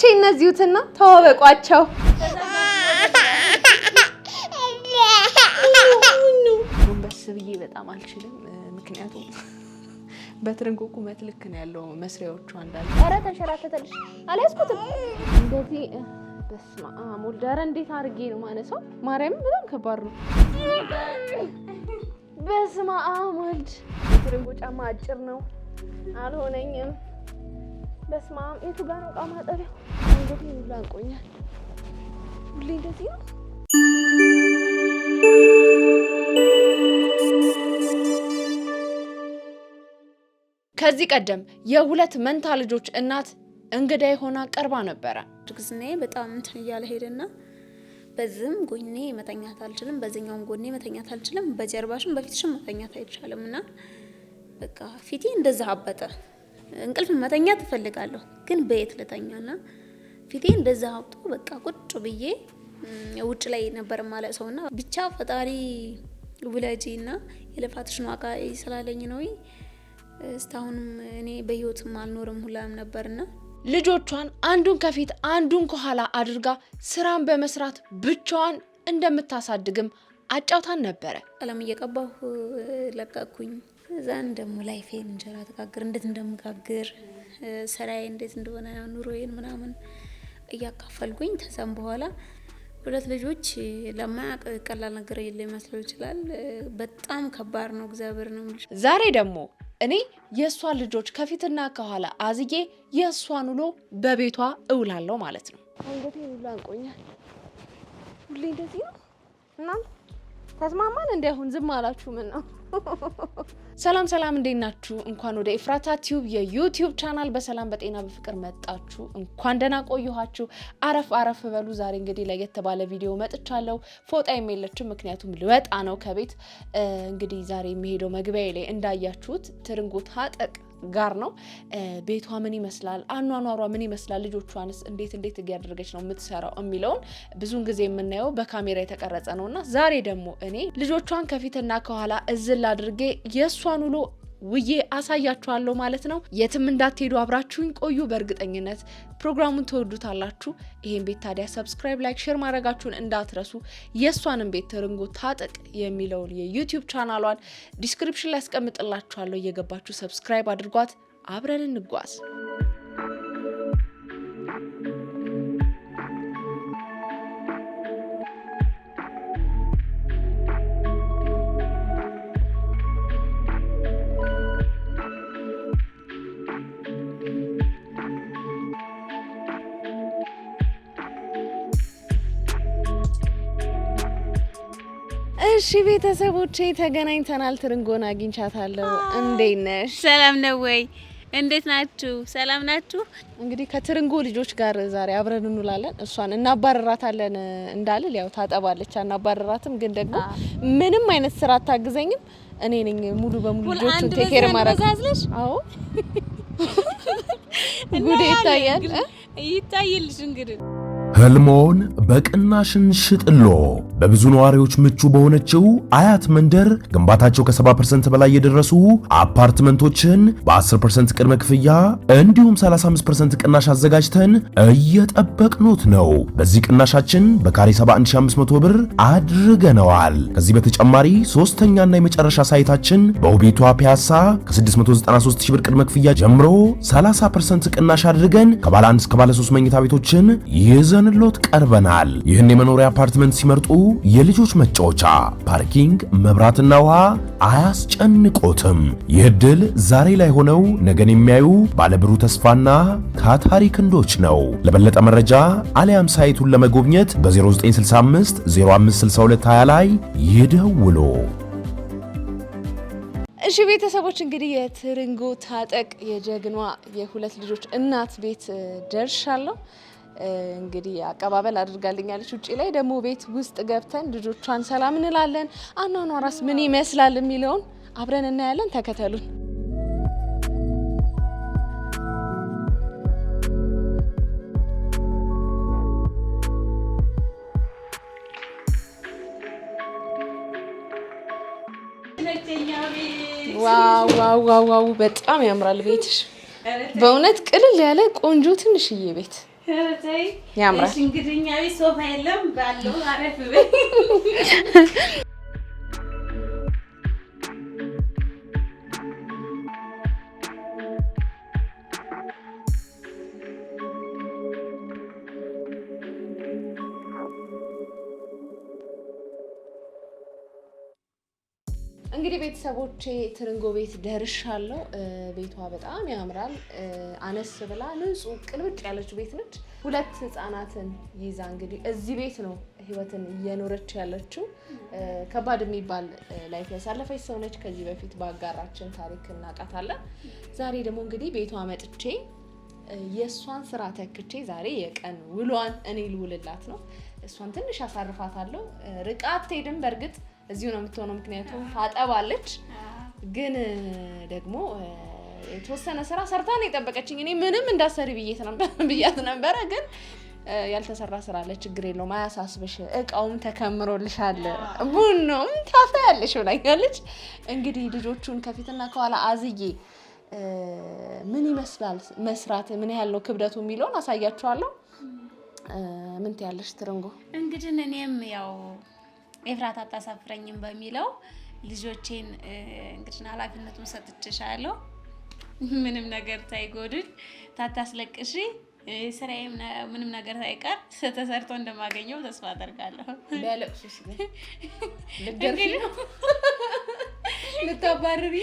ቤተሰቦቼ እነዚሁትና ተዋወቋቸው። ጎንበስ ብዬ በጣም አልችልም፣ ምክንያቱም በትርንጎ ቁመት ልክ ነው ያለው መስሪያዎቹ አንዳንድ። ኧረ ተንሸራተተልሽ አልያዝኩትም እንደዚህ። በስመ አብ ወልድ። ኧረ እንዴት አድርጌ ነው ማነሳው? ማርያምን በጣም ከባድ ነው። በስመ አብ ወልድ። የትርንጎ ጫማ አጭር ነው አልሆነኝም። በስመ አብ። የቱ ጋር ነው ዕቃ ማጠቢያው? እንግዲህ ሁሉ አንቆኛል። ሁሌ እንደዚህ ነው። ከዚህ ቀደም የሁለት መንታ ልጆች እናት እንግዳ ሆና ቀርባ ነበረ። ድግዝኔ በጣም እንትን እያለ ሄደና በዚህም ጎኔ መተኛት አልችልም፣ በዚህኛውም ጎኔ መተኛት አልችልም፣ በጀርባሽም በፊትሽም መተኛት አይቻልምና በቃ ፊቴ እንደዛ አበጠ። እንቅልፍ መተኛት እፈልጋለሁ ግን በየት ልተኛና ፊቴ እንደዛ አብጦ በቃ ቁጭ ብዬ ውጭ ላይ ነበር ማለት ሰውና ብቻ ፈጣሪ ውለጂና የልፋትሽን ዋጋ ይስላለኝ ነው። እስካሁንም እኔ በህይወትም አልኖርም ሁላም ነበርና ልጆቿን አንዱን ከፊት አንዱን ከኋላ አድርጋ ስራን በመስራት ብቻዋን እንደምታሳድግም አጫውታን ነበረ። ቀለም እየቀባሁ ለቀኩኝ። እዛን ደግሞ ላይፌን እንጀራ ተጋግር እንዴት እንደምጋግር ስራዬ እንዴት እንደሆነ ኑሮዬን ምናምን እያካፈልኩኝ ተሰም በኋላ ሁለት ልጆች ለማያቅ ቀላል ነገር ሊመስለው ይችላል። በጣም ከባድ ነው። እግዚአብሔር ነው። ዛሬ ደግሞ እኔ የሷን ልጆች ከፊትና ከኋላ አዝዬ የሷን ውሎ በቤቷ እውላለሁ ማለት ነው። እንግዲህ ሁሉ አንቆኛል። ሁሌ እንደዚህ ነው። እናንተ ተስማማን እንዲያሁን ዝም አላችሁ ምን ነው? ሰላም ሰላም፣ እንዴት ናችሁ? እንኳን ወደ ኤፍራታ ቲዩብ የዩቲዩብ ቻናል በሰላም በጤና በፍቅር መጣችሁ። እንኳን ደህና ቆያችሁ። አረፍ በሉ። ዛሬ እንግዲህ ለየት ባለ ቪዲዮ መጥቻለሁ። ፎጣ የለችም፣ ምክንያቱም ልወጣ ነው ከቤት። እንግዲህ ዛሬ የሚሄደው መግቢያ ላይ እንዳያችሁት ትርንጎ ታጠቅ ጋር ነው። ቤቷ ምን ይመስላል፣ አኗኗሯ ምን ይመስላል፣ ልጆቿንስ እንዴት እያደረገች ነው የምትሰራው የሚለውን ብዙን ጊዜ የምናየው በካሜራ የተቀረጸ ነውና ዛሬ ደግሞ እኔ ልጆቿን ከፊትና ከኋላ እዝል አድርጌ የሷን ውሎ ውዬ አሳያችኋለሁ ማለት ነው። የትም እንዳትሄዱ አብራችሁኝ ቆዩ። በእርግጠኝነት ፕሮግራሙን ትወዱታላችሁ። ይሄን ቤት ታዲያ ሰብስክራይብ፣ ላይክ፣ ሼር ማድረጋችሁን እንዳትረሱ። የሷንም ቤት ትርንጎ ታጠቅ የሚለውን የዩቲዩብ ቻናሏን ዲስክሪፕሽን ላይ አስቀምጥላችኋለሁ። እየገባችሁ ሰብስክራይብ አድርጓት። አብረን እንጓዝ። እሺ ቤተሰቦቼ ተገናኝተናል። ትርንጎን አግኝቻታለሁ። እንዴት ነሽ? ሰላም ነው ወይ? እንዴት ናችሁ? ሰላም ናችሁ? እንግዲህ ከትርንጎ ልጆች ጋር ዛሬ አብረን እንውላለን። እሷን እናባረራታለን እንዳልል ያው ታጠባለች፣ እናባረራትም ግን ደግሞ ምንም አይነት ስራ አታግዘኝም። እኔ ነኝ ሙሉ በሙሉ ልጆቹን ቴኬር ማድረግ። አዎ ጉዴ ይታያልሽ እንግዲህ ህልሞን በቅናሽን ሽጥሎ በብዙ ነዋሪዎች ምቹ በሆነችው አያት መንደር ግንባታቸው ከ70% በላይ የደረሱ አፓርትመንቶችን በ10% ቅድመ ክፍያ እንዲሁም 35% ቅናሽ አዘጋጅተን እየጠበቅኑት ነው። በዚህ ቅናሻችን በካሬ 71500 ብር አድርገነዋል። ከዚህ በተጨማሪ ሶስተኛና የመጨረሻ ሳይታችን በውቤቷ ፒያሳ ከ693 ሺህ ብር ቅድመ ክፍያ ጀምሮ 30% ቅናሽ አድርገን ከባለ 1 እስከ ባለ 3 መኝታ ቤቶችን ይዘንሎት ቀርበናል። ይህን የመኖሪያ አፓርትመንት ሲመርጡ የልጆች መጫወቻ፣ ፓርኪንግ፣ መብራትና ውሃ አያስጨንቆትም። ይህ ዕድል ዛሬ ላይ ሆነው ነገን የሚያዩ ባለብሩህ ተስፋና ታታሪ ክንዶች ነው። ለበለጠ መረጃ አሊያም ሳይቱን ለመጎብኘት በ0965 056220 ላይ ይደውሉ። እሺ ቤተሰቦች እንግዲህ የትርንጎ ታጠቅ የጀግኗ የሁለት ልጆች እናት ቤት ደርሻለሁ። እንግዲህ አቀባበል አድርጋልኛለች። ውጪ ላይ ደግሞ ቤት ውስጥ ገብተን ልጆቿን ሰላም እንላለን። አኗኗራስ ምን ይመስላል የሚለውን አብረን እናያለን። ተከተሉን። ዋው በጣም ያምራል ቤትሽ። በእውነት ቅልል ያለ ቆንጆ ትንሽዬ ቤት ተረታይ ያምራል። እንግዲህ እኛ ቤት ሶፋ የለም ባለው አረፍ በይ። እንግዲህ ቤተሰቦቼ ትርንጎ ቤት ደርሻለሁ። ቤቷ በጣም ያምራል። አነስ ብላ ንጹህ ቅልብጭ ያለች ቤት ነች። 2 ህፃናትን ይዛ እንግዲህ እዚህ ቤት ነው ህይወትን እየኖረች ያለችው። ከባድ የሚባል ላይፍ ያሳለፈች ሰው ነች። ከዚህ በፊት ባጋራችን ታሪክ እናውቃታለን። ዛሬ ደግሞ እንግዲህ ቤቷ መጥቼ የእሷን ስራ ተክቼ ዛሬ የቀን ውሏን እኔ ልውልላት ነው። እሷን ትንሽ አሳርፋታለሁ። ርቃ አትሄድም። በእርግጥ እዚሁ ነው የምትሆነው፣ ምክንያቱም ታጠባለች። ግን ደግሞ የተወሰነ ስራ ሰርታ ነው የጠበቀችኝ። እኔ ምንም እንዳሰሪ ብያት ነበረ፣ ግን ያልተሰራ ስራ አለ። ችግር የለውም አያሳስብሽ፣ እቃውም ተከምሮልሻል፣ ቡናውም ታፈያለሽ ብላኛለች። እንግዲህ ልጆቹን ከፊትና ከኋላ አዝዬ ምን ይመስላል መስራት፣ ምን ያህል ነው ክብደቱ የሚለውን አሳያችኋለሁ። ምን ትያለሽ ትርንጎ? እንግዲህ እኔም ያው ኤፍራት አታሳፍረኝም በሚለው ልጆቼን እንግዲህ ኃላፊነቱን ሰጥቼሻለሁ። ምንም ነገር ሳይጎድል ታታስለቅሽ ስራዬም ምንም ነገር ሳይቀር ተሰርቶ እንደማገኘው ተስፋ አደርጋለሁ። ቢያለቅሱስ ግን ልትገርፊ ነው? ልታባርሪ?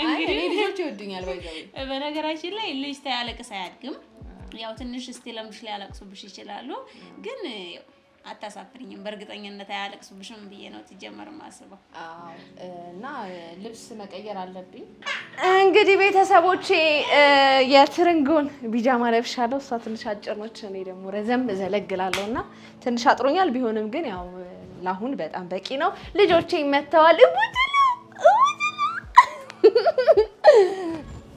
እንግዲህ ልጆች ይወዱኛል ባይዘው። በነገራችን ላይ ልጅ ታያለቅስ አያድግም። ያው ትንሽ እስቲ ለምሽ ሊያለቅሱብሽ ይችላሉ፣ ግን አታሳፍሪኝም። በእርግጠኝነት አያለቅሱብሽም ብዬ ነው ትጀመር ማስበው። እና ልብስ መቀየር አለብኝ። እንግዲህ ቤተሰቦቼ የትርንጎን ቢጃማ ለብሻለሁ። እሷ ትንሽ አጭር ነች፣ እኔ ደግሞ ረዘም ዘለግላለሁ እና ትንሽ አጥሮኛል። ቢሆንም ግን ያው ለአሁን በጣም በቂ ነው። ልጆቼ መተዋል።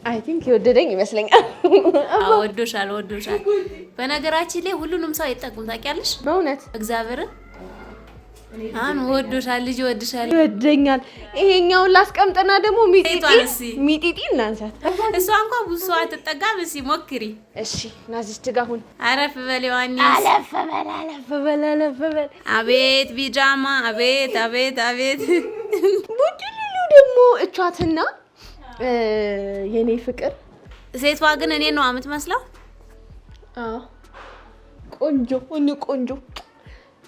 አይ ቲንክ የወደደኝ ይመስለኛል። ወዶሻል። በነገራችን ላይ ሁሉንም ሰው አይጠቁም ታውቂያለሽ። በእውነት እግዚአብሔርን አሁን ወዶሻል፣ ልጅ ወድሻል፣ ይወደኛል። ይሄኛውን ላስቀምጥና ደግሞ ሚጢጢ እናንሳት። እሷ እንኳን ብዙ ሰው አትጠጋም። እስኪ ሞክሪ። እሺ ናዚች ጋር አሁን አረፍ በል ዮሐንስ፣ አለፍ በል። አቤት ቢጃማ፣ አቤት። ቡድልሉ ደግሞ እቿትና የኔ ፍቅር። ሴቷ ግን እኔ ነው የምትመስለው። ቆንጆ።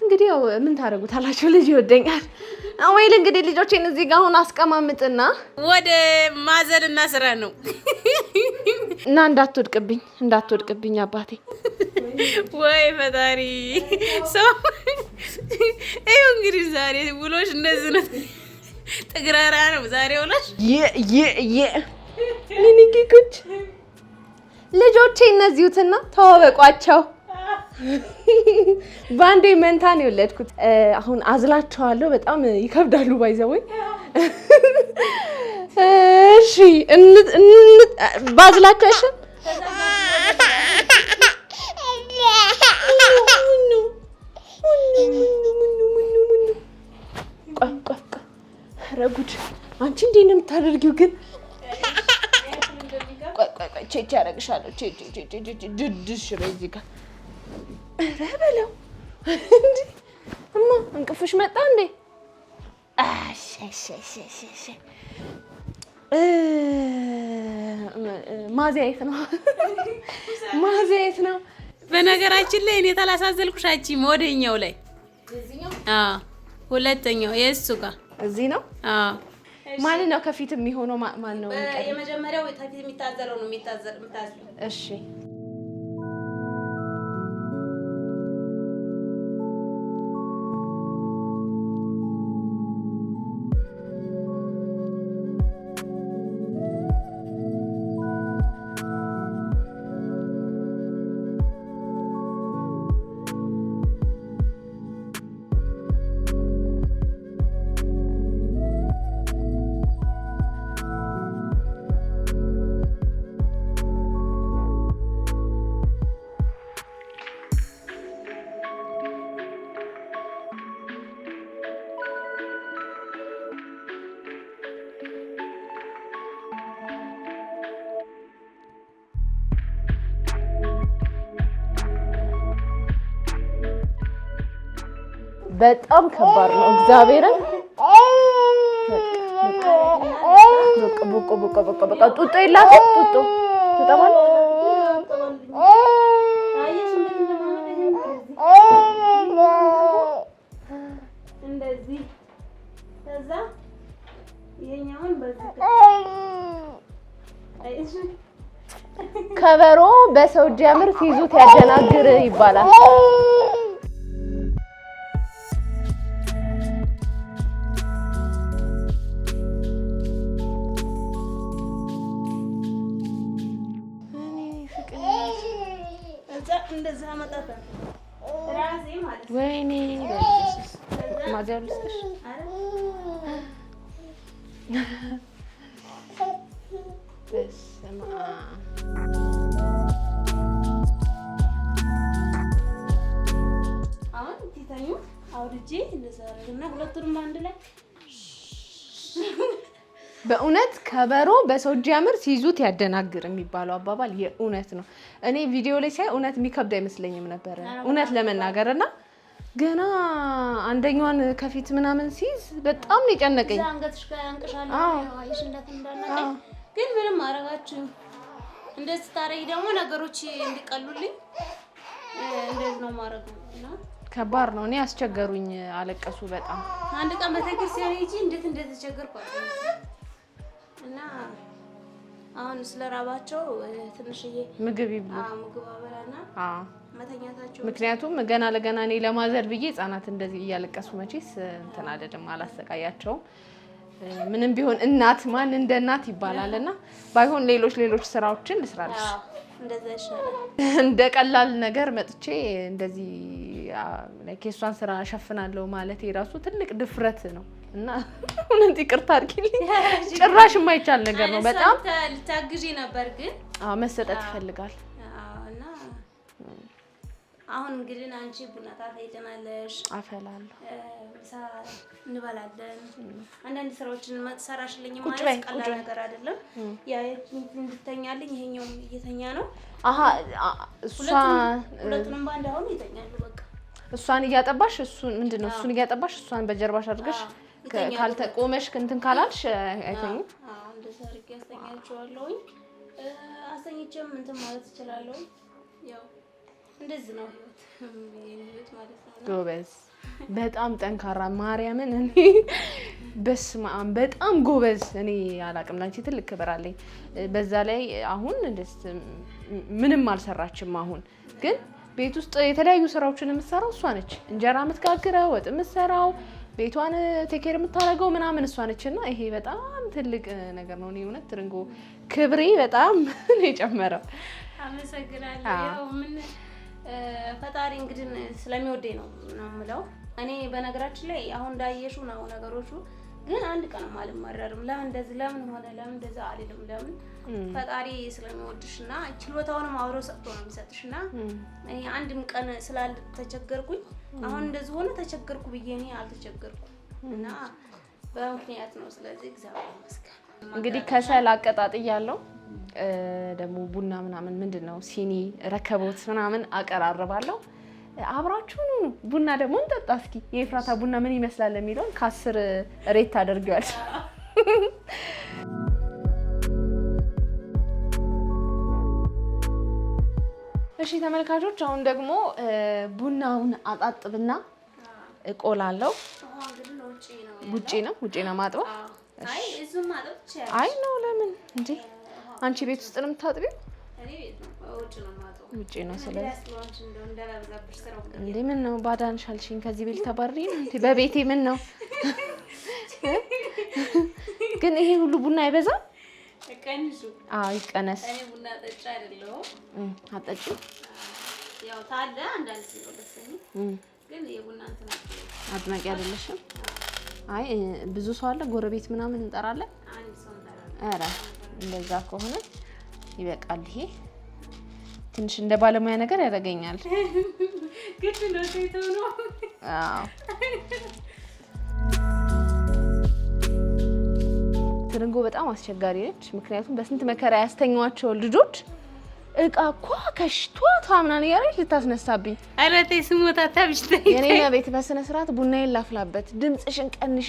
እንግዲህ ያው ምን ታደርጉታላችሁ? ልጅ ይወደኛል። ወይል እንግዲህ ልጆቼን እዚህ ጋር አሁን አስቀማምጥና ወደ ማዘንና ስራ ነው እና እንዳትወድቅብኝ አባቴ። ወይ ፈጣሪ ሰው ይኸው እንግዲህ ዛሬ ውሎሽ እንደዚህ ነው። ጥግራራ ነው ዛሬ ውሎሽ። ሚኒኪኩች ልጆቼ እነዚሁትና ተዋወቋቸው። ባንዴ መንታ ነው የወለድኩት። አሁን አዝላቸዋለሁ። በጣም ይከብዳሉ ባይዘወይ። እሺ ባዝላቸው እሺ። ረጉድ አንቺ እንዴት ነው የምታደርጊው ግን? ቆይ ቼቼ ያደርግሻለሁ። ድድሽ በዚህ ጋር ኧረ በለው እንዴ! እማ እንቅፍሽ መጣ እንዴ? ማዚያ የት ነው? በነገራችን ላይ እኔ ታላሳዘልኩሽ አንቺም ወደኛው ላይ ሁለተኛው የእሱ ጋር እዚህ ነው። ማን ነው ከፊት የሚሆነው? ማን ነው? የመጀመሪያው ከፊት የሚታዘለው ነው የምታዝለው። እሺ በጣም ከባድ ነው እግዚአብሔርን በቃ ጡጦ የላትም ጡጦ ትጠባለች እንደዚህ ከዛ ይሄኛውን በዚህ ከበሮ በሰው እጅ ያምር ሲይዙት ያደናግር ይባላል። እንደዛ አመጣታ ራሴ ማለት ወይኔ ማዘልስሽ በስመ አብ አሁን ትታኙ አውርጄ እንደዛ አረግና ሁለቱንም አንድ ላይ በእውነት ከበሮ በሰው እጅ ያምር ሲይዙት ያደናግር የሚባለው አባባል የእውነት ነው። እኔ ቪዲዮ ላይ ሳይ እውነት የሚከብድ አይመስለኝም ነበር እውነት ለመናገርና ገና አንደኛዋን ከፊት ምናምን ሲይዝ በጣም ነው የጨነቀኝ። አንገትሽ ጋር ያንቀሻል አይሽ እንደተንዳናቀኝ ግን ምንም አረጋችሁ እንደዚህ ታረይ ደግሞ ነገሮች እንዲቀሉልኝ እንደዚህ ነው ማረግና ከባድ ነው። እኔ አስቸገሩኝ አለቀሱ በጣም አንድ ቀን በተክርስቲያን ሄጂ እንዴት እንደተቸገርኩ እና አሁን ስለራባቸው ትንሽዬ ምግብ ይብሉ ምግብ አበላና መተኛታቸው ምክንያቱም ገና ለገና እኔ ለማዘር ብዬ ህፃናት እንደዚህ እያለቀሱ መቼስ እንትን አይደለም አላሰቃያቸውም። ምንም ቢሆን እናት ማን እንደ እናት ይባላልና ባይሆን ሌሎች ስራዎችን ልስራልሽ እንደዛ ይሻላል። እንደ ቀላል ነገር መጥቼ እንደዚህ ለኬሷን ስራ ሸፍናለሁ ማለት የራሱ ትልቅ ድፍረት ነው እና እውነት ይቅርታ አድርጊልኝ። ጭራሽ የማይቻል ነገር ነው። በጣም ልታግዢ ነበር ግን መሰጠት ይፈልጋል እና አሁን እንግዲህ አንቺ ቡና ታፈይተናለሽ አፈላለሁ ምሳ እንበላለን። አንዳንድ ስራዎችን ሰራሽልኝ ማለት ቀላል ነገር አይደለም። ያ እንድተኛልኝ ይሄኛው እየተኛ ነው። ሁለቱንም ባንድ አሁን ይተኛሉ። በቃ እሷን እያጠባሽ ምንድነው እሱን እያጠባሽ እሷን በጀርባሽ አድርገሽ ካልተቆመሽ እንትን ካላልሽ አይተኙም። እንደዛ አድርጌ አስተኛቸዋለሁኝ። አስተኝቼም እንትን ማለት እችላለሁ። ያው እንደዚህ ነው ህይወት ማለት ነው። ጎበዝ በጣም ጠንካራ ማርያምን እኔ በስመ አብ በጣም ጎበዝ። እኔ አላቅም ላንቺ ትልቅ ክብር አለኝ። በዛ ላይ አሁን ምንም አልሰራችም። አሁን ግን ቤት ውስጥ የተለያዩ ስራዎችን የምትሰራው እሷ ነች። እንጀራ የምትጋግረው፣ ወጥ የምትሰራው፣ ቤቷን ቴኬር የምታደርገው ምናምን እሷ ነችና ይሄ በጣም ትልቅ ነገር ነው። እኔ እውነት ትርንጎ ክብሬ በጣም ነው የጨመረው። አመሰግናለሁ። ያው ምን ፈጣሪ እንግዲህ ስለሚወደኝ ነው የምለው። እኔ በነገራችን ላይ አሁን እንዳየሽው ነው ነገሮቹ። ግን አንድ ቀንም አልማረርም። ለምን እንደዚህ ለምን ሆነ ለምን እንደዛ አልልም። ለምን ፈጣሪ ስለሚወድሽና ችሎታውንም አብሮ ሰጥቶ ነው የሚሰጥሽና እኔ አንድም ቀን ስላልተቸገርኩኝ አሁን እንደዚህ ሆነ ተቸገርኩ ብዬ እኔ አልተቸገርኩም እና በምክንያት ነው። ስለዚህ እግዚአብሔር ይመስገን። እንግዲህ ከሰል አቀጣጥያለሁ። ደግሞ ቡና ምናምን ምንድነው ሲኒ ረከቦት ምናምን አቀራርባለሁ። አብራችሁ ቡና ደግሞ እንጠጣ እስኪ። የኤፍራታ ቡና ምን ይመስላል የሚለውን ከ10 ሬት ታደርጊዋለሽ። እሺ ተመልካቾች፣ አሁን ደግሞ ቡናውን አጣጥብና እቆላለሁ። ውጪ ነው ማጥበው። አይ እዚሁ ማጥበው ይችላል። አይ ነው ለምን እንዴ? አንቺ ቤት ውስጥ ነው የምታጥቢው? እኔ ቤት ነው ውጪ ነው ማጥበው። ውጪ ነው። ስለዚህ እንዴ ምን ነው ባዳንሽ አልሽኝ? ከዚህ ቤት ተባሪ ነው እንዴ? በቤቴ ምን ነው ግን ይሄ ሁሉ ቡና አይበዛም? እቀንሱ። አዎ ይቀነስ። እኔ ቡና ጠጪ አይደለሁም። አጠጪ ያው ታለ አንዳንድ ነው ደስኝ ግን የቡና እንትን አድናቂ አይደለሽም? አይ ብዙ ሰው አለ ጎረቤት ምናምን እንጠራለን። አንድ ሰው እንጠራለን። ኧረ እንደዛ ከሆነ ይበቃል። ይሄ ትንሽ እንደ ባለሙያ ነገር ያደርገኛል። ግን ነው ተይተው ነው። አዎ ትርንጎ በጣም አስቸጋሪ ነች። ምክንያቱም በስንት መከራ ያስተኛዋቸው ልጆች እቃ እኮ ከሽቶ ታምናን ያረሽ ልታስነሳብኝ። ኧረ ተይ ስሞታ ታብሽተይ። የኔና ቤት በስነ ስርዓት ቡናዬን ላፍላበት። ድምጽሽን ቀንሽ።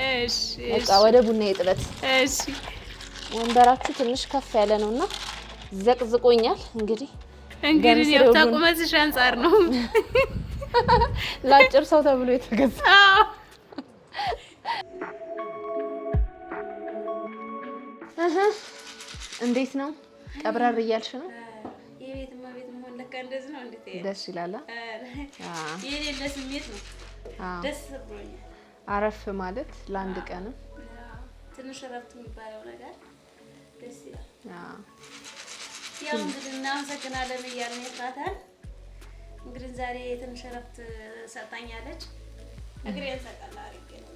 እሺ በቃ ወደ ቡናዬ ጥበት። እሺ ወንበራችሁ ትንሽ ከፍ ያለ ነውና ዘቅዝቆኛል። እንግዲህ ያው ታቁመስሽ አንፃር ነው ላጭር ሰው ተብሎ የተገዛ። እንዴት ነው? ቀብራር እያልሽ ነው? የቤትማ ቤት መሆን ለካ እንደዚህ ነው። እንዴት ደስ ይላል። የሌለ ስሜት ነው። ደስ ብሎኛል። አረፍ ማለት ለአንድ ቀን ትንሽ እረፍት የሚባለው ነገር ደስ ይላል። ያው እንግዲህ እናመሰግናለን እያልን ኤፍራታን እንግዲህ ዛሬ ትንሽ እረፍት ሰጣኛለች። እግሬን ሰቀላ አድርጌ ነው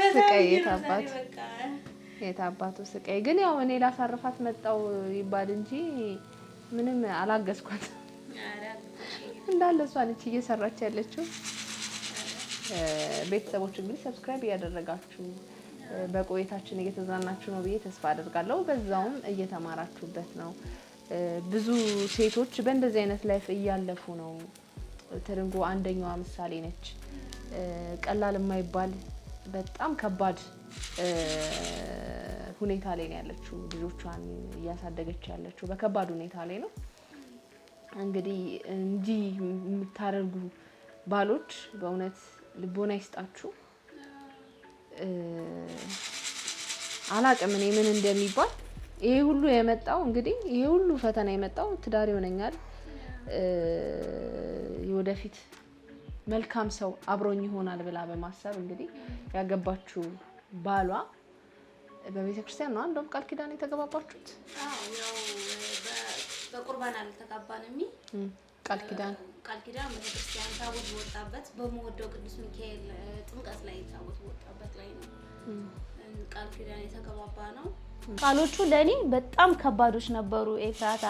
ስቃይ የታባቱ ስቃይ። ግን ያው እኔ ላሳርፋት መጣው ይባል እንጂ ምንም አላገዝኳት። እንዳለ እሷ ነች እየሰራች ያለችው። ቤተሰቦች እንግዲህ ሰብስክራይብ እያደረጋችሁ በቆይታችን እየተዝናናችሁ ነው ብዬ ተስፋ አደርጋለሁ። በዛውም እየተማራችሁበት ነው። ብዙ ሴቶች በእንደዚህ አይነት ላይፍ እያለፉ ነው። ትርንጎ አንደኛዋ ምሳሌ ነች። ቀላል የማይባል በጣም ከባድ ሁኔታ ላይ ነው ያለችው። ልጆቿን እያሳደገች ያለችው በከባድ ሁኔታ ላይ ነው። እንግዲህ እንዲህ የምታደርጉ ባሎች በእውነት ልቦና ይስጣችሁ። አላቅም እኔ ምን እንደሚባል። ይሄ ሁሉ የመጣው እንግዲህ ይሄ ሁሉ ፈተና የመጣው ትዳር ይሆነኛል ወደፊት መልካም ሰው አብሮኝ ይሆናል ብላ በማሰብ እንግዲህ ያገባችሁ ባሏ በቤተ ክርስቲያን ነው እንደውም ቃል ኪዳን የተገባባችሁት? አዎ ያው በቁርባን አልተጋባንም። ቃል ኪዳን ቤተ ክርስቲያን ታቦት ወጣበት በመወደው ቅዱስ ሚካኤል ጥምቀት ላይ ታቦት ወጣበት ላይ ነው ቃል ኪዳን የተገባባ ነው። ቃሎቹ ለኔ በጣም ከባዶች ነበሩ። ኤፍራታ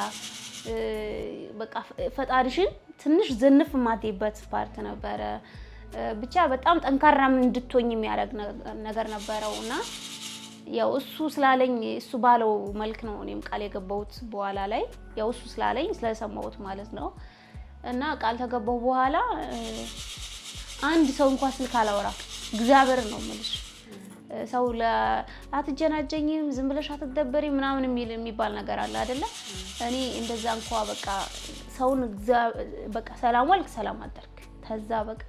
በቃ ፈጣሪሽን ትንሽ ዝንፍ ማትይበት ፓርት ነበረ። ብቻ በጣም ጠንካራም እንድትሆኝ የሚያደርግ ነገር ነበረውና ያው እሱ ስላለኝ እሱ ባለው መልክ ነው እኔም ቃል የገባሁት። በኋላ ላይ ያው እሱ ስላለኝ ስለሰማሁት ማለት ነው። እና ቃል ተገባሁ በኋላ አንድ ሰው እንኳን ስልክ አላወራ እግዚአብሔር ነው የምልሽ። ሰው አትጀናጀኝም ዝም ብለሽ አትደበሪ ምናምን የሚባል ነገር አለ አይደለ? እኔ እንደዛ እንኳን በቃ ሰውን በቃ ሰላም ዋልክ ሰላም አደርክ ተዛ በቃ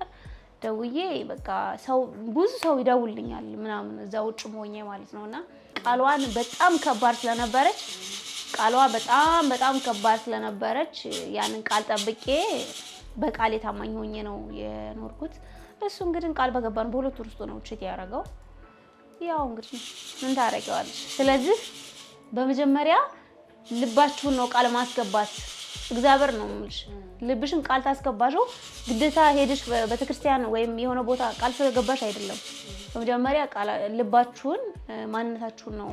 ደውዬ በቃ ሰው ብዙ ሰው ይደውልኛል ምናምን እዛ ውጭ ሆኜ ማለት ነውና ቃሏን በጣም ከባድ ስለነበረች በጣም ከባድ ስለነበረች ያንን ቃል ጠብቄ በቃሌ ታማኝ ሆኜ ነው የኖርኩት። እሱ እንግዲህ ቃል በገባን በሁለት ወር ውስጥ ነው ቼት ያደረገው። ያው እንግዲህ ምን ታረጋዋለሽ? ስለዚህ በመጀመሪያ ልባችሁን ነው ቃል ማስገባት እግዚአብሔር ነው የምልሽ። ልብሽን ቃል ታስገባሽው ግዴታ ሄድሽ በተክርስቲያን ወይም የሆነ ቦታ ቃል ስለገባሽ አይደለም። በመጀመሪያ ቃል ልባችሁን ማንነታችሁን ነው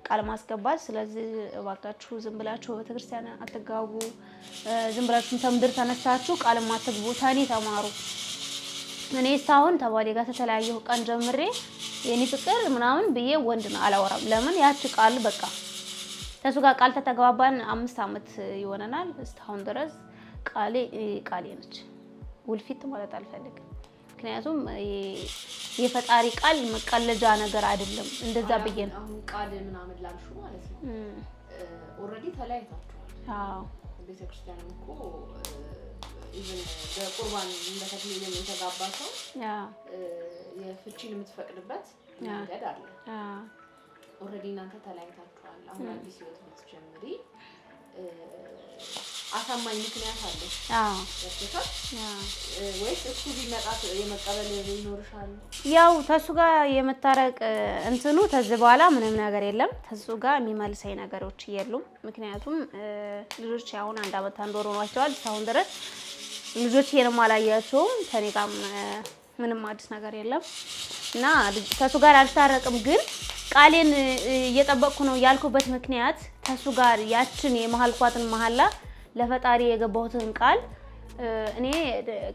ቃል ማስገባት። ስለዚህ እባካችሁ ዝም ብላችሁ በተክርስቲያን አትጋቡ። ዝም ብላችሁ ተምድር ተነሳችሁ ቃል ማትግቡ። ታኔ ተማሩ። እኔ ሳውን ተባለ ጋር ተተለያየሁ ቀን ጀምሬ የኔ ፍቅር ምናምን ብዬ ወንድ ነው አላወራም። ለምን ያቺ ቃል በቃ ተሱ ጋር ቃል ተተገባባን 5 አመት ይሆነናል። እስካሁን ድረስ ቃሌ ነች። ውልፊት ማለት አልፈልግም። ምክንያቱም የፈጣሪ ቃል መቀለጃ ነገር አይደለም። እንደዛ ብዬ ነው አሁን ቃል ምናምን ላልሹ ማለት ነው። ኦሬዲ ተለያይታችኋል። አዎ ቤተክርስቲያንም እኮ ኢቭን በቁርባን እንደተክሊል የተጋባ ሰው የፍቺን የምትፈቅድበት መንገድ አለ። ኦሬዲ እናንተ ተለያይታችኋል። አሁን አዲስ ህይወት የምትጀምሪ አሳማኝ ምክንያት አለ። ያስከታል ወይስ እሱ ቢመጣ የመቀበል ይኖርሻል? ያው ተሱ ጋር የመታረቅ እንትኑ ተዚህ በኋላ ምንም ነገር የለም። ተሱ ጋር የሚመልሰኝ ነገሮች የሉም። ምክንያቱም ልጆች አሁን 1 አመት 1 ወር ሆኗቸዋል። እስካሁን ድረስ ልጆች የለም አላያቸውም። ከኔ ጋር ምንም አዲስ ነገር የለም እና ተሱ ጋር አልታረቅም። ግን ቃሌን እየጠበቅኩ ነው ያልኩበት ምክንያት ተሱ ጋር ያችን የመሐልኳትን መሐላ ለፈጣሪ የገባሁትን ቃል እኔ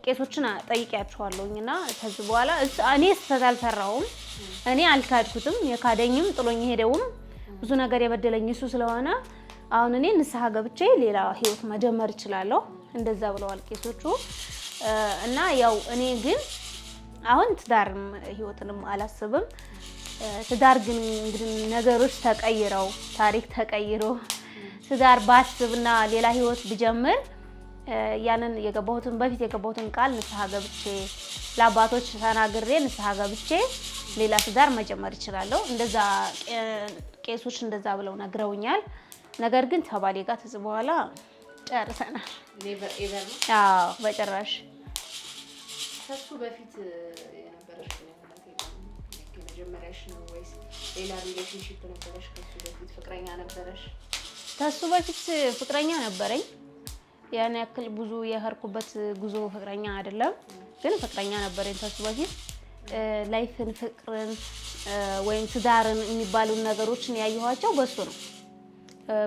ቄሶችን ጠይቄያቸዋለሁኝና ከዚህ በኋላ እኔ ስህተት እኔ አልካድኩትም የካደኝም ጥሎኝ ሄደውም ብዙ ነገር የበደለኝ እሱ ስለሆነ አሁን እኔ ንስሐ ገብቼ ሌላ ህይወት መጀመር እችላለሁ እንደዛ ብለዋል ቄሶቹ እና ያው እኔ ግን አሁን ትዳርም ህይወትንም አላስብም ትዳር ግን እንግዲህ ነገሮች ተቀይረው ታሪክ ተቀይሮ ትዳር ባስብና ሌላ ህይወት ብጀምር ያንን በፊት የገባሁትን ቃል ንስሐ ገብቼ ለአባቶች ተናግሬ ንስሐ ገብቼ ሌላ ትዳር መጀመር እችላለሁ እንደዛ ቄሶች እንደዛ ብለው ነግረውኛል ነገር ግን ተባሌ ጋር ተዚህ በኋላ ጨርሰናል ኔቨር ኤቨር አዎ በጭራሽ ከሱ በፊት የነበረሽ መጀመሪያሽ ነው ወይስ ሌላ ሪሌሽንሺፕ ነበረሽ ከሱ በፊት ፍቅረኛ ነበረሽ ከሱ በፊት ፍቅረኛ ነበረኝ ያን ያክል ብዙ የሄድኩበት ጉዞ ፍቅረኛ አይደለም ግን ፍቅረኛ ነበረኝ ከሱ በፊት ላይፍን ፍቅርን ወይም ትዳርን የሚባሉ ነገሮችን ያየኋቸው በሱ ነው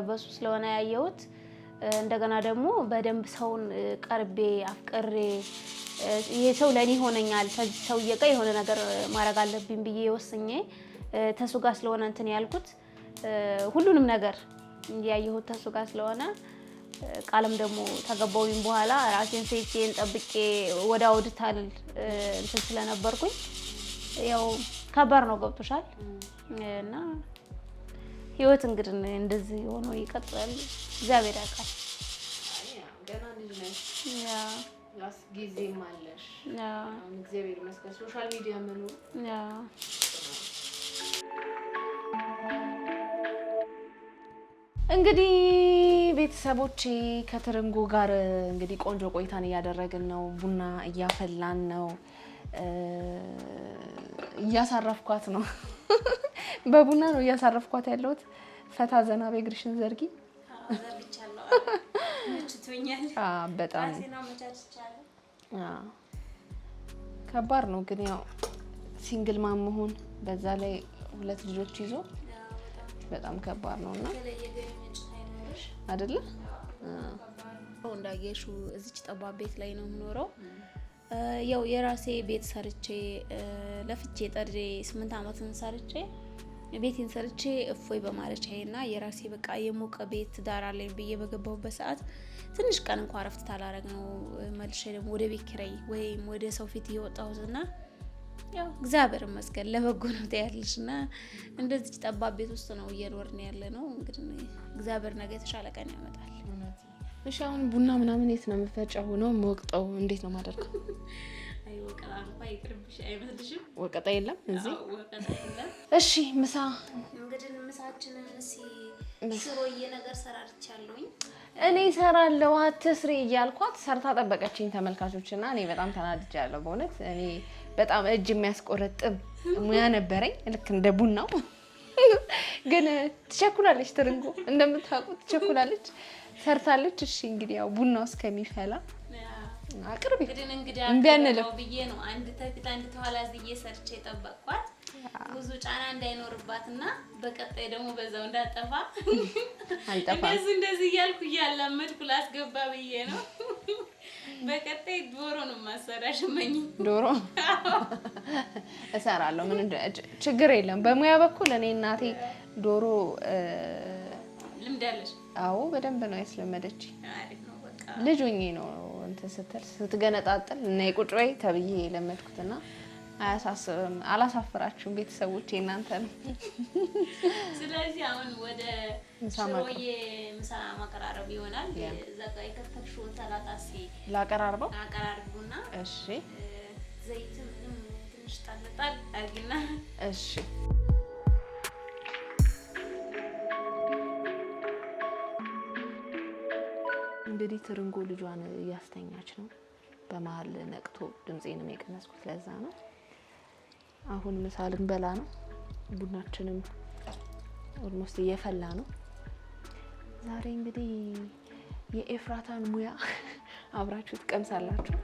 በሱ ስለሆነ ያየሁት እንደገና ደግሞ በደንብ ሰውን ቀርቤ አፍቅሬ ይሄ ሰው ለኔ ሆነኛል ሰው የቀ የሆነ ነገር ማድረግ አለብኝ ብዬ ወስኜ ተሱ ጋር ስለሆነ እንትን ያልኩት ሁሉንም ነገር ያየሁት ተሱ ጋር ስለሆነ ቃልም ደግሞ ተገባውኝ በኋላ ራሴን ሴቴን ጠብቄ ወደ አውድታል እንትን ስለነበርኩኝ ያው ከባድ ነው ገብቶሻል እና ህይወት እንግዲህ እንደዚህ ሆኖ ይቀጥላል እግዚአብሔር ያውቃል ገና ልጅ ነሽ ያስ ጊዜም አለሽ እግዚአብሔር ይመስገን ሶሻል ሚዲያ መኖር እንግዲህ ቤተሰቦቼ ከትርንጎ ጋር እንግዲህ ቆንጆ ቆይታን እያደረግን ነው ቡና እያፈላን ነው እያሳረፍኳት ነው በቡና ነው እያሳረፍኳት ያለሁት ፈታ ዘና በእግርሽን ዘርጊ ዘርግቻለሁ ምችቶኛል በጣም ራሴና መቻችቻለሁ ከባድ ነው ግን ያው ሲንግል ማም መሆን በዛ ላይ ሁለት ልጆች ይዞ በጣም ከባድ ነውና አይደለ እንዳየሹ እዚች ጠባብ ቤት ላይ ነው የምኖረው ያው የራሴ ቤት ሰርቼ ለፍቼ ጠርጄ 8 አመትን ሰርቼ ቤቴን ሰርቼ እፎይ በማለቻዬና የራሴ በቃ የሞቀ ቤት ዳር አለኝ ብዬ በገባሁበት ሰዓት ትንሽ ቀን እንኳን አረፍት ታላረግ ነው መልሼ ደግሞ ወደ ቤት ኪራይ ወይም ወደ ሰው ፊት እየወጣሁትና ያው እግዚአብሔር ይመስገን ለበጎ ነው ታያለሽና እንደዚህ ጠባብ ቤት ውስጥ ነው እየኖርን ያለ ነው እንግዲህ እግዚአብሔር ነገ የተሻለ ቀን ያመጣል እሺ አሁን ቡና ምናምን የት ነው የምፈጨው ነው የምወቅጠው እንዴት ነው ማደርገው አይ ወቀጣ እንኳን ይቅርብሽ አይመስልሽም ወቀጣ የለም እዚህ ወቀጣ የለም እሺ ምሳ እንግዲህ ምሳችንን ሽሮዬ ነገር ሰራርቻለሁኝ እኔ ሰራለሁ አትስሪ እያልኳት ሰርታ ጠበቀችኝ ተመልካቾችና እኔ በጣም ተናድጃለሁ በእውነት እኔ በጣም እጅ የሚያስቆረጥም ሙያ ነበረኝ ልክ እንደ ቡናው ግን ትቸኩላለች ትርንጎ እንደምታውቁት ትቸኩላለች ሰርታለች እሺ እንግዲህ ያው ቡናው እስከሚፈላ አቅርቢ እንግዲህ ነው ብዬ ነው አንድ ተፊት አንድ ተኋላ ዝዬ ሰርቼ ጠበቅኳት ብዙ ጫና እንዳይኖርባትና በቀጣይ ደግሞ በዛው እንዳጠፋ አይጠፋም እንደዚህ ያልኩ ያላመድኩ ላስገባ ብዬ ነው በቀጣይ ዶሮ ነው ማሰራሽ መኝ ዶሮ እሰራለሁ ምን ችግር የለም በሙያ በኩል እኔ እናቴ ዶሮ ልምዳለሽ አዎ በደንብ ነው ያስለመደች አሪፍ ነው በቃ ልጅ ሆኜ ነው እንትን ስትገነጣጥል እና የቁጭ በይ ተብዬ ለመድኩትና አያሳስብም አላሳፍራችሁም ቤተሰቦቼ እናንተ ነው ስለዚህ አሁን ወደ ሽሮዬ ምሳ ማቀራረብ ይሆናል ዘጋ ይከተፍሽው ሰላጣሲ ላቀራርበው አቀራርቡና እሺ ዘይትም ትንሽ ጣልጣል አርግና እሺ እንግዲህ ትርንጎ ልጇን እያስተኛች ነው በመሃል ነቅቶ ድምጼንም የቀነስኩት ለዛ ነው አሁን ምሳ ልንበላ ነው ቡናችንም ኦልሞስት እየፈላ ነው ዛሬ እንግዲህ የኤፍራታን ሙያ አብራችሁ ትቀምሳላችሁ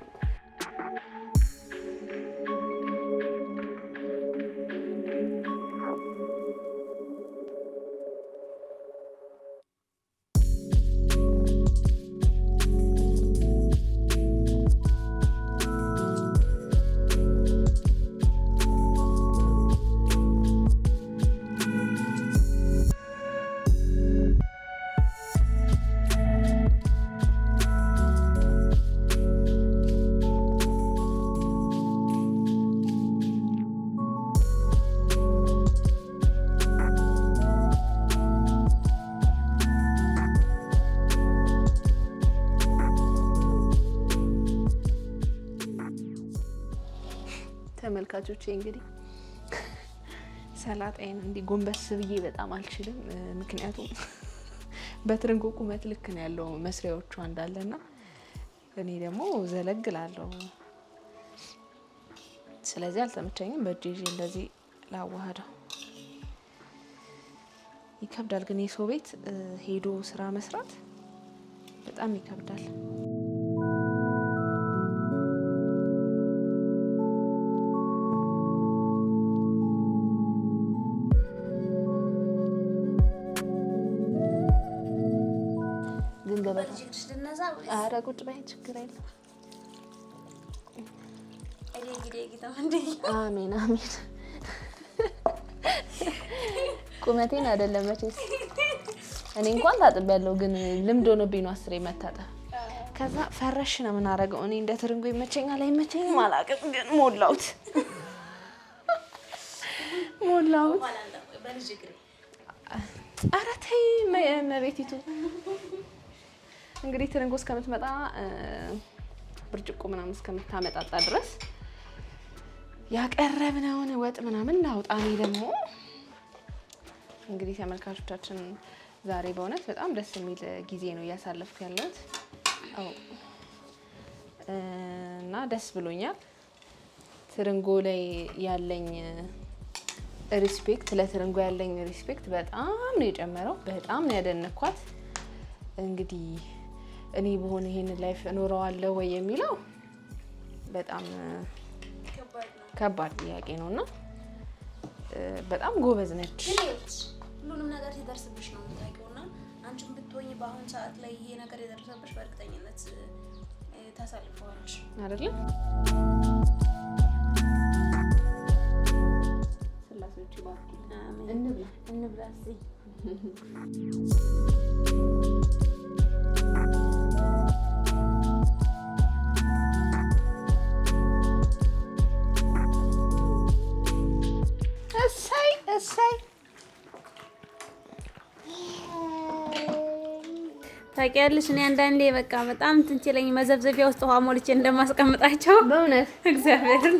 ተመልካቾቼ እንግዲህ ሰላጣዬን እንዲህ ጎንበስ ብዬ በጣም አልችልም፣ ምክንያቱም በትርንጎ ቁመት ልክ ነው ያለው መስሪያዎቹ እንዳለና እኔ ደግሞ ዘለግላለሁ። ስለዚህ አልተመቸኝም። በእጄ እንደዚህ ላዋሃደው ይከብዳል። ግን የሰው ቤት ሄዶ ስራ መስራት በጣም ይከብዳል። ግን ገበታ ኧረ ቁጭ በይ ችግር የለም። አሜን አሜን። ቁመቴን አይደለም መቼስ እኔ እንኳን ታጥቤያለሁ፣ ግን ልምድ ሆኖብኝ ነው 10 መታጠብ። ከዛ ፈረሽ ነው ምን አደረገው እኔ እንደ ትርንጎ ይመቸኛል አይመቸኝም አላውቅም፣ ግን ሞላሁት። ኧረ ተይ መቤቲቱ። እንግዲህ ትርንጎ እስከምትመጣ ብርጭቆ ምናምን እስከምታመጣጣ ድረስ ያቀረብነውን ወጥ ምናምን እናውጣ። እኔ ደግሞ እንግዲህ ተመልካቾቻችን ዛሬ በእውነት በጣም ደስ የሚል ጊዜ ነው እያሳለፍኩ ያለሁት እና ደስ ብሎኛል። ትርንጎ ላይ ያለኝ ሪስፔክት፣ ለትርንጎ ያለኝ ሪስፔክት በጣም ነው የጨመረው። በጣም ነው ያደነኳት። እንግዲህ እኔ በሆነ ይሄን ላይፍ እኖረዋለሁ ወይ የሚለው በጣም ከባድ ጥያቄ ነውና በጣም ጎበዝ ነች። ሁሉንም ነገር ሲደርስብሽ ነው የምታውቂውና አንቺም ብትሆኚ በአሁን ሰዓት ላይ ይሄ ነገር የደረሰብሽ በእርግጠኝነት ታሳልፈዋለሽ አይደል? ስላሴዎች ይባርኩ። አሜን። እንብላ እስኪ። እሰይ ታውቂያለሽ፣ እኔ አንዳንዴ በቃ በጣም ትንችለኝ መዘብዘቢያ ውስጥ ውሃ ሞልቼ እንደማስቀምጣቸው በእውነት እግዚአብሔርን።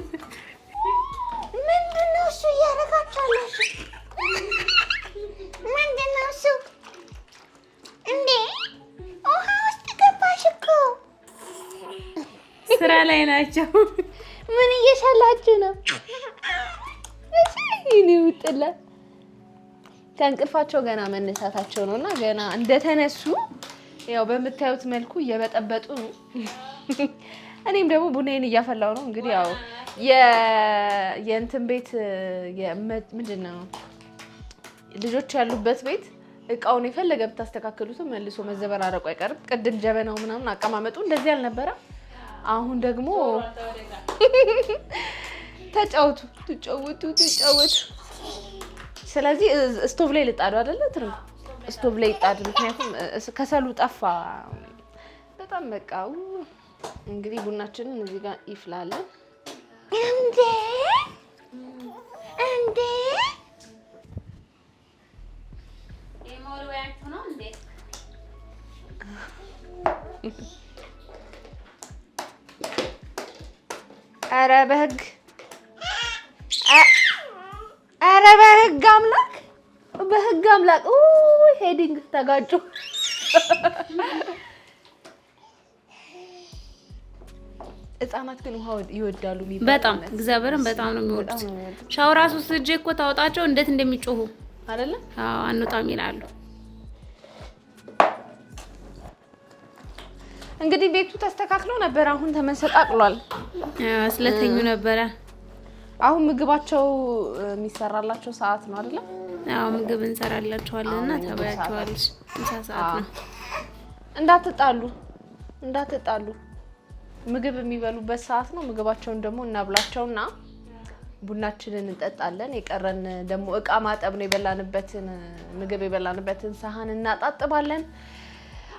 ምንድነው እሱ እያደረጋችኋለሽ? ምንድነው እሱ እንዴ? ውሃ ውስጥ ገባሽ እኮ። ስራ ላይ ናቸው። ምን እየሰላችሁ ነው? ይሄ ውጥላ ከእንቅልፋቸው ገና መነሳታቸው ነውና ገና እንደተነሱ ያው በምታዩት መልኩ እየበጠበጡ ነው። እኔም ደግሞ ቡናዬን እያፈላው ነው። እንግዲህ ያው የእንትን ቤት ምንድነው ልጆች ያሉበት ቤት እቃውን የፈለገ ብታስተካክሉትም መልሶ መዘበራረቁ አይቀርም። ቅድም ጀበናው ምናምን አቀማመጡ እንደዚህ አልነበረ። አሁን ደግሞ ተጫወቱ። ስለዚህ ስቶቭ ላይ ልጣዱ አይደለ? ትርንጎ ስቶቭ ላይ ይጣድ። ምክንያቱም ከሰሉ ጠፋ በጣም በቃ። እንግዲህ ቡናችንን እዚህ ጋር ይፍላለን። እንዴ የሞሪያችሁ ነው እንዴ? ኧረ በህግ አምላክ ሄዲንግ ተጋጩ። ህጻናት ግን ውሃ ይወዳሉ በጣም እግዚአብሔርን በጣም ነው የሚወዱት። ሻው ራሱ ስጄ እኮ ታውጣቸው እንዴት እንደሚጮሁ አይደለ? አዎ አንወጣም ይላሉ። እንግዲህ ቤቱ ተስተካክሎ ነበር፣ አሁን ተመሰቃቅሏል። ስለተኙ ነበረ። አሁን ምግባቸው የሚሰራላቸው ሰዓት ነው አይደለ? አዎ ምግብ እንሰራላቸዋለንና ተባያቸዋለሽ። ምሳ ሰዓት ነው። እንዳትጣሉ ምግብ የሚበሉበት ሰዓት ነው። ምግባቸውን ደግሞ እናብላቸውና ቡናችንን እንጠጣለን። የቀረን ደግሞ እቃ ማጠብ ነው። ምግብ የበላንበትን ሳህን እናጣጥባለን።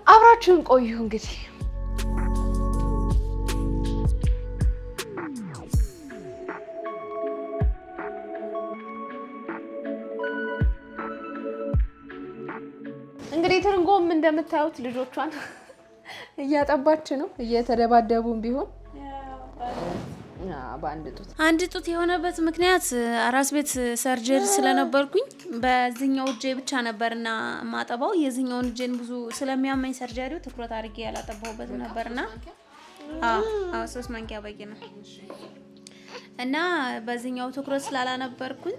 አብራችሁን ቆዩ እንግዲህ ትርንጎም እንደምታዩት ልጆቿን እያጠባች ነው፣ እየተደባደቡም ቢሆን አንድ ጡት የሆነበት ምክንያት አራስ ቤት ሰርጀሪ ስለነበርኩኝ በዚህኛው እጄ ብቻ ነበርና ማጠባው የዚህኛውን እጄን ብዙ ስለሚያመኝ ሰርጀሪው ትኩረት አድርጌ ያላጠባሁበት ነበርና 3 ማንኪያ በቂ ነው እና በዚህኛው ትኩረት ስላላነበርኩኝ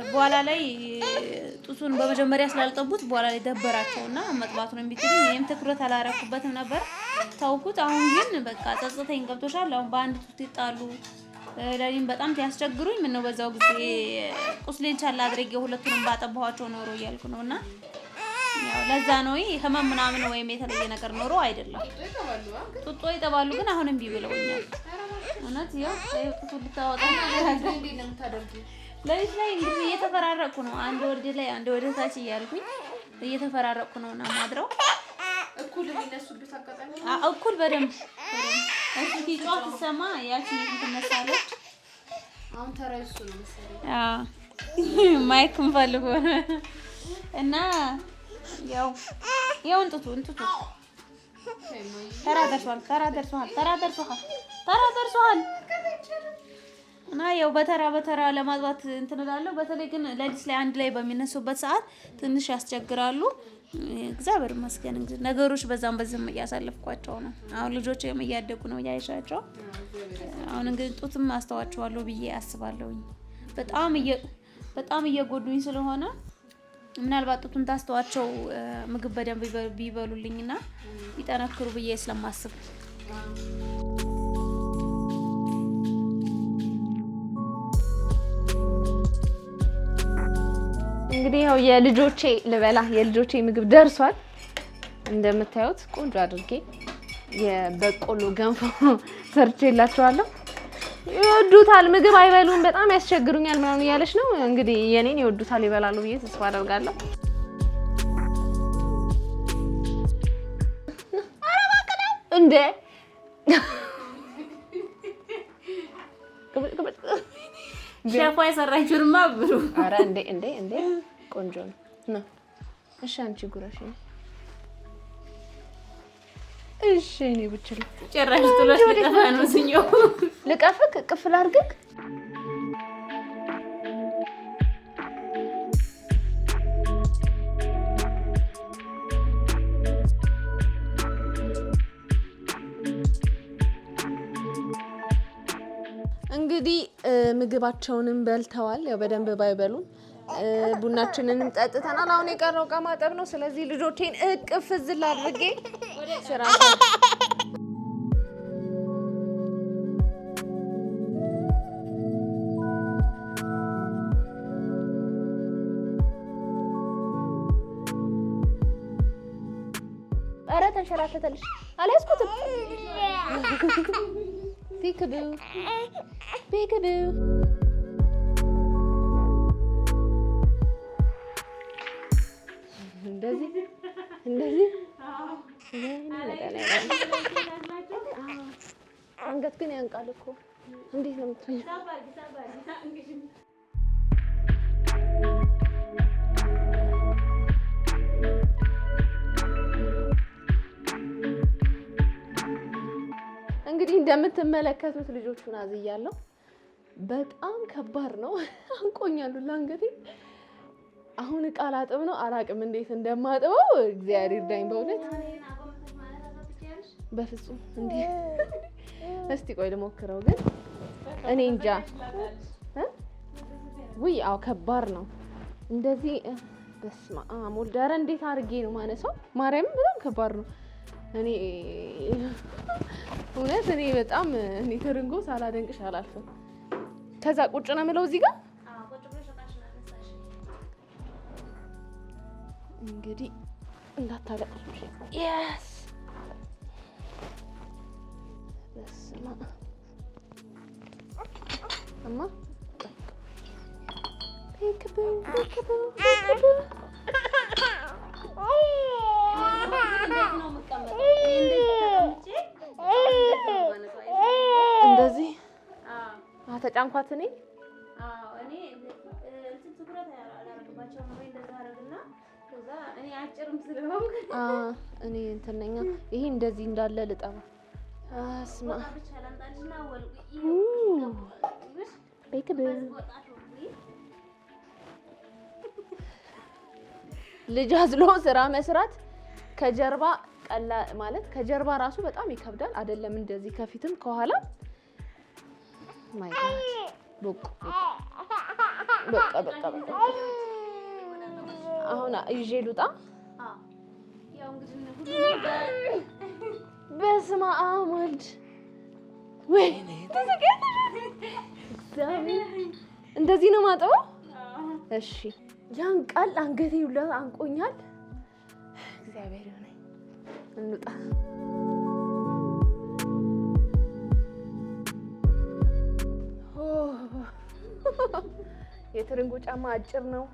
በኋላ ላይ ጡቱን በመጀመሪያ ስላልጠቡት በኋላ ላይ ደበራቸውና መጥባቱን እንቢትልኝ እኔም ትኩረት አላረኩበትም ነበር ታውኩት። አሁን ግን በቃ ጸጸተኝ ገብቶሻል። አሁን በአንድ ጡት ይጣሉ ለኔም በጣም ያስቸግሩኝ። ምን ነው በዛው ጊዜ ቁስሌን ቻላ አድርጌ ሁለቱንም ባጠባኋቸው ኖሮ እያልኩ ነውና ያው ለዛ ነው ህመም ምናምን ወይም የተለየ ነገር ኖሮ አይደለም። ጡጦ ይጠባሉ ግን አሁንም ቢብለውኛል እውነት ያው ጡቱ ልታወጣ ለሊት ላይ እንግዲህ እየተፈራረቅኩ ነው። አንድ ወርድ ላይ አንድ ወደ ታች እያልኩኝ እየተፈራረቅኩ ነውና ማድረው እኩል የሚነሱበት አጋጣሚ እኩል በደንብ እሺ ጫት ሰማ ያቺ ትነሳለች። አሁን ተራይሱ ነው መሰለኝ ማይክም ፈልጎ እና ያው እንጥቱ ተራ ደርሷል እና ያው በተራ ለማጥባት እንትን እላለሁ። በተለይ ግን ለሊት ላይ አንድ ላይ በሚነሱበት ሰዓት ትንሽ ያስቸግራሉ። እግዚአብሔር ይመስገን እንግዲህ ነገሮች በዛም እያሳለፍኳቸው ነው። አሁን ልጆች እያደጉ ነው ያይሻቸው። አሁን እንግዲህ ጡትም አስተዋቸዋለሁ ብዬ አስባለሁኝ። በጣም እየጎዱኝ ስለሆነ ምናልባት ጡቱን ታስተዋቸው ምግብ በደንብ ቢበሉልኝና ይጠነክሩ ብዬ ስለማስብ እንግዲህ ያው የልጆቼ ምግብ ደርሷል። እንደምታዩት ቆንጆ አድርጌ የበቆሎ ገንፎ ሰርቼላችኋለሁ። ይወዱታል። ምግብ አይበሉም፣ በጣም ያስቸግሩኛል ምናምን እያለች ነው። እንግዲህ የኔን ይወዱታል፣ ይበላሉ ብዬ ተስፋ አደርጋለሁ። እንዴ ሸፋ የሰራችውንማ ብሉ። ኧረ እንዴ ቆንጆ ነው። እሺ አንቺ ጉራሽ እሺ እኔ ብቻ ጭራሽ ጥሎሽ ልጠፋ ነው ስኛው። ልቀፍክ ቅፍል አድርግክ እንግዲህ ምግባቸውንም በልተዋል። ያው በደንብ ባይበሉም ቡናችንንም ጠጥተናል። አሁን የቀረው ዕቃ ማጠብ ነው። ስለዚህ ልጆቼን እቅፍ ዝል አድርጌ ስራ ኧረ ተንሸራተተልሽ አልያዝኩትም። Peekaboo. እንደዚህ አንገት ግን ያንቃል እኮ እንዴት ነው የምትሆነው? እንግዲህ እንደምትመለከቱት ልጆቹን አዝያለሁ። በጣም ከባድ ነው። አንቆኛሉ ለአንገቴ። አሁን ዕቃ ላጥብ ነው። አላቅም እንዴት እንደማጥበው። እግዚአብሔር ይርዳኝ በእውነት በፍጹም እንዴ። እስቲ ቆይ ልሞክረው ግን እኔ እንጃ። ውይ አው ከባድ ነው እንደዚህ። በስመ አብ ወልድ። ኧረ እንዴት አድርጌ ነው ማነሳው? ማርያም በጣም ከባድ ነው። እኔ እውነት በጣም ትርንጎ ሳላደንቅሽ አላልፍም። ከዛ ቁጭ ነው የምለው እዚህ ጋር እንግዲህ እንዳታለቅሽ። yes በስመ አብ እማ peekaboo እንደዚህ ተጫንኳት። እኔ ትኩረት አላደረግባቸውም ወይ እንደዛ አደረግና ከዛ እኔ አጭርም ስለሆንኩ እኔ እንትን ነኝ። ይሄ እንደዚህ እንዳለ ልጠባ አስማ ልጅ አዝሎ ስራ መስራት ከጀርባ ቀላል ማለት ከጀርባ ራሱ በጣም ይከብዳል አይደለም እንደዚህ ከፊትም ከኋላ ማይ በቃ አሁን ይዤ ልውጣ ያው እንግዲህ ሁሉ በስመ አብ ወልድ ወይኔ እንደዚህ ነው ማጠበው እሺ ያን ቃል አንገቴ ሁሉ አንቆኛል እግዚአብሔር ይሁነኝ እንውጣ የትርንጎ ጫማ አጭር ነው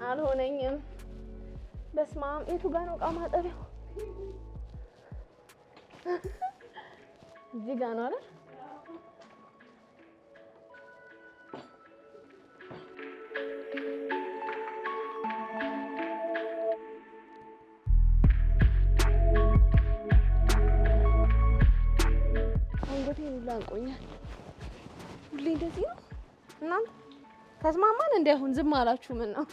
አልሆነኝም በስመ አብ የቱ ጋር ነው ዕቃ ማጠቢያው እዚህ ጋር ነው አይደል አንገቴ ሁሉ አንቆኛል ሁሌ እንደዚህ ነው እናንተ ተስማማን እንዳይሆን ዝም አላችሁ ምን ነው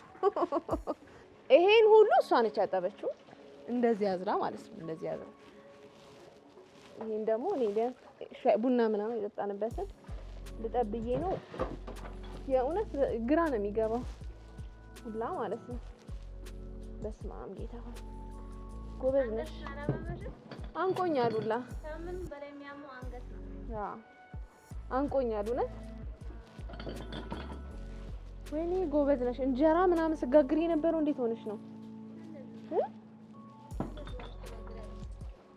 ይሄን ሁሉ እሷ ነች ያጠበችው እንደዚህ ያዝራ ማለት ነው እንደዚህ ያዝራ ይሄን ደግሞ እኔ ሻይ ቡና ምናምን የጠጣንበትን ልጠብዬ ነው የእውነት ግራ ነው የሚገባው ሁላ ማለት ነው በስመ አብ ጌታ ሆይ ጎበዝ ነሽ አንቆኛል ሁላ ከምን በላይ የሚያመው አንገት ነው ያ አንቆኛል እውነት ወይኔ ጎበዝ ነሽ እንጀራ ምናምን ስጋግሪ የነበረው እንዴት ሆነሽ ነው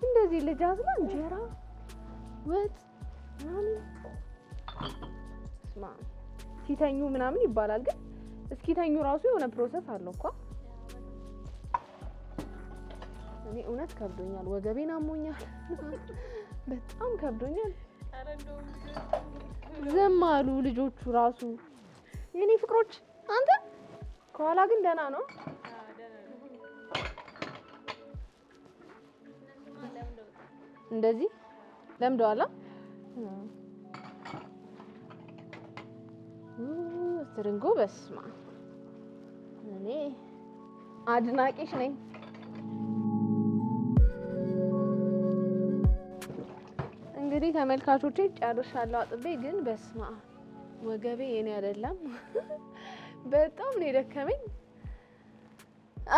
እንደዚህ ልጅ አዝላ እንጀራ ወጥ ምናምን ስማ ሲተኙ ምናምን ይባላል ግን እስኪተኙ ራሱ የሆነ ፕሮሰስ አለው እኮ እኔ እውነት ከብዶኛል ወገቤን አሞኛል በጣም ከብዶኛል ዝም አሉ ልጆቹ ራሱ የኔ ፍቅሮች አንተ ከኋላ ግን ደህና ነው እንደዚህ ለምደዋላ ትርንጎ በስማ እኔ አድናቂሽ ነኝ እንግዲህ ተመልካቾቼ ጨርሻለሁ አጥቤ ግን በስማ ወገቤ የኔ አይደለም በጣም ነው የደከመኝ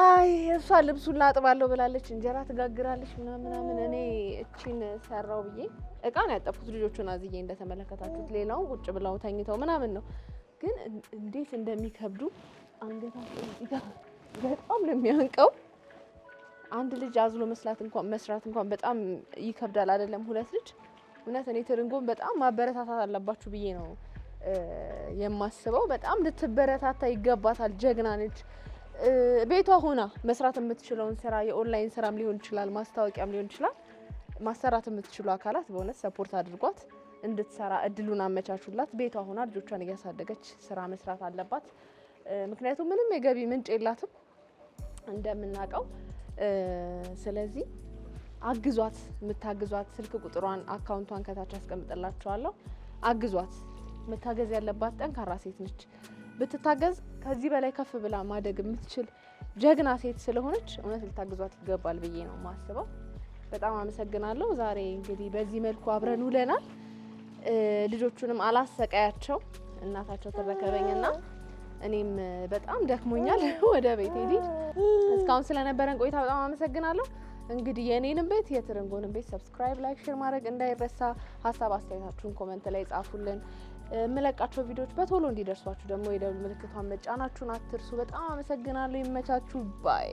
አይ እሷ ልብሱን ላጥባለሁ ብላለች እንጀራ ትጋግራለች ምናምን እኔ እቺን ሰራው ብዬ እቃ ነው ያጠፉት ልጆቹን አዝዬ እንደተመለከታችሁት ሌላው ቁጭ ብለው ተኝተው ምናምን ነው ግን እንዴት እንደሚከብዱ አንገታቸው በጣም ነው የሚያንቀው አንድ ልጅ አዝሎ መስራት እንኳን በጣም ይከብዳል አይደለም ሁለት ልጅ እውነት እኔ ትርንጎን በጣም ማበረታታት አለባችሁ ብዬ ነው የማስበው በጣም ልትበረታታ ይገባታል ጀግና ነች ቤቷ ሆና መስራት የምትችለውን ስራ የኦንላይን ስራም ሊሆን ይችላል ማስታወቂያም ሊሆን ይችላል ማሰራት የምትችሉ አካላት በእውነት ሰፖርት አድርጓት እንድትሰራ እድሉን አመቻቹላት ቤቷ ሆና ልጆቿን እያሳደገች ስራ መስራት አለባት ምክንያቱም ምንም የገቢ ምንጭ የላትም እንደምናውቀው ስለዚህ አግዟት የምታግዟት ስልክ ቁጥሯን አካውንቷን ከታች አስቀምጥላችኋለሁ አግዟት መታገዝ ያለባት ጠንካራ ሴት ነች ብትታገዝ ከዚህ በላይ ከፍ ብላ ማደግ የምትችል ጀግና ሴት ስለሆነች እውነት ልታግዟት ይገባል ብዬ ነው የማስበው በጣም አመሰግናለሁ ዛሬ እንግዲህ በዚህ መልኩ አብረን ውለናል ልጆቹንም አላሰቃያቸው እናታቸው ተረከበኝና እኔም በጣም ደክሞኛል ወደ ቤት ሄዲ እስካሁን ስለነበረን ቆይታ በጣም አመሰግናለሁ እንግዲህ የኔንም ቤት የትርንጎንም ቤት ሰብስክራይብ ላይክ ሼር ማድረግ እንዳይረሳ ሀሳብ አስተያየታችሁን ኮሜንት ላይ ጻፉልን የምለቃቸው ቪዲዮዎች በቶሎ እንዲደርሷችሁ ደግሞ የደወል ምልክቷን መጫናችሁን አትርሱ በጣም አመሰግናለሁ ይመቻችሁ ባይ